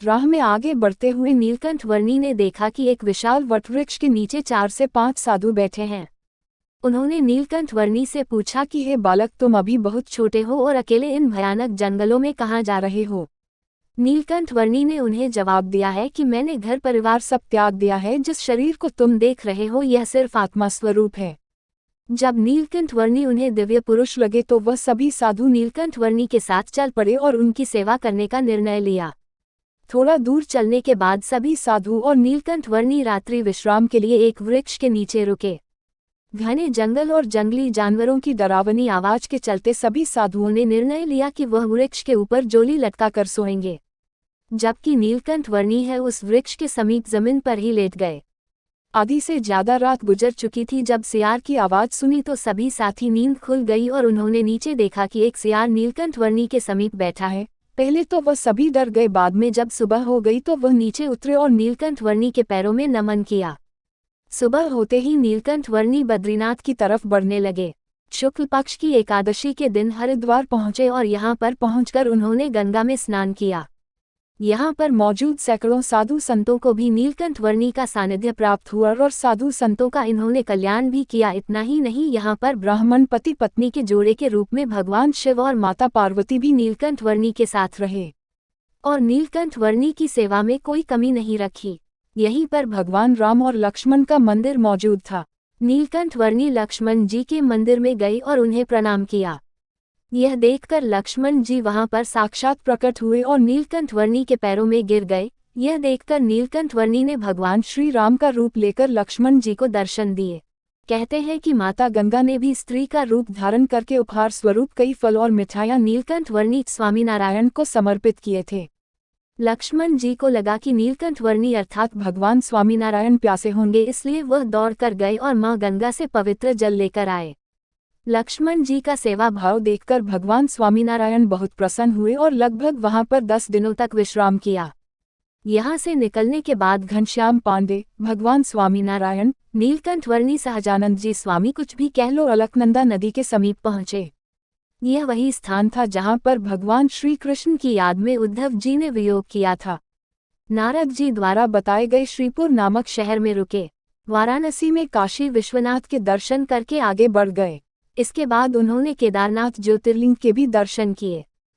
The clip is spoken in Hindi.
राह में आगे बढ़ते हुए नीलकंठ वर्णी ने देखा कि एक विशाल वटवृक्ष के नीचे 4 से 5 साधु बैठे हैं। उन्होंने नीलकंठ वर्णी से पूछा कि हे बालक, तुम अभी बहुत छोटे हो और अकेले इन भयानक जंगलों में कहाँ जा रहे हो। नीलकंठ वर्णी ने उन्हें जवाब दिया है कि मैंने घर परिवार सब त्याग दिया है। जिस शरीर को तुम देख रहे हो यह सिर्फ आत्मा स्वरूप है। जब नीलकंठ वर्णी उन्हें दिव्य पुरुष लगे तो वह सभी साधु नीलकंठ वर्णी के साथ चल पड़े और उनकी सेवा करने का निर्णय लिया। थोड़ा दूर चलने के बाद सभी साधु और नीलकंठ वर्णी रात्रि विश्राम के लिए एक वृक्ष के नीचे रुके। घने जंगल और जंगली जानवरों की डरावनी आवाज के चलते सभी साधुओं ने निर्णय लिया कि वह वृक्ष के ऊपर जोली लटका कर सोएंगे, जबकि नीलकंठ वर्णी है उस वृक्ष के समीप जमीन पर ही लेट गए। आधी से ज्यादा रात गुजर चुकी थी। जब सियार की आवाज सुनी तो सभी साथी नींद खुल गई और उन्होंने नीचे देखा कि एक सियार नीलकंठ वर्णी के समीप बैठा है। पहले तो वह सभी डर गए, बाद में जब सुबह हो गई तो वह नीचे उतरे और नीलकंठ वर्णी के पैरों में नमन किया। सुबह होते ही नीलकंठ वर्णी बद्रीनाथ की तरफ बढ़ने लगे। शुक्ल पक्ष की एकादशी के दिन हरिद्वार पहुंचे और यहां पर पहुंचकर उन्होंने गंगा में स्नान किया। यहाँ पर मौजूद सैकड़ों साधु संतों को भी नीलकंठ वर्णी का सानिध्य प्राप्त हुआ और साधु संतों का इन्होंने कल्याण भी किया। इतना ही नहीं, यहाँ पर ब्राह्मण पति पत्नी के जोड़े के रूप में भगवान शिव और माता पार्वती भी नीलकंठ वर्णी के साथ रहे और नीलकंठ वर्णी की सेवा में कोई कमी नहीं रखी। यहीं पर भगवान राम और लक्ष्मण का मंदिर मौजूद था। नीलकंठ वर्णी लक्ष्मण जी के मंदिर में गई और उन्हें प्रणाम किया। यह देखकर लक्ष्मण जी वहां पर साक्षात प्रकट हुए और नीलकंठ वर्णी के पैरों में गिर गए। यह देखकर नीलकंठ वर्णी ने भगवान श्री राम का रूप लेकर लक्ष्मण जी को दर्शन दिए। कहते हैं कि माता गंगा ने भी स्त्री का रूप धारण करके उपहार स्वरूप कई फल और मिठाइयां नीलकंठ वर्णी स्वामीनारायण को समर्पित किए थे। लक्ष्मण जी को लगा कि नीलकंठ वर्णी अर्थात भगवान स्वामीनारायण प्यासे होंगे, इसलिए वह दौड़ कर गए और मां गंगा से पवित्र जल लेकर आए। लक्ष्मण जी का सेवा भाव देखकर भगवान स्वामीनारायण बहुत प्रसन्न हुए और लगभग वहां पर 10 दिनों तक विश्राम किया। यहां से निकलने के बाद घनश्याम पांडे, भगवान स्वामीनारायण, नीलकंठ वर्णी, सहजानंद जी स्वामी, कुछ भी कह लो, अलकनंदा नदी के समीप पहुंचे। यह वही स्थान था जहां पर भगवान श्री कृष्ण की याद में उद्धव जी ने वियोग किया था। नारद जी द्वारा बताए गए श्रीपुर नामक शहर में रुके। वाराणसी में काशी विश्वनाथ के दर्शन करके आगे बढ़ गए। इसके बाद उन्होंने केदारनाथ ज्योतिर्लिंग के भी दर्शन किए।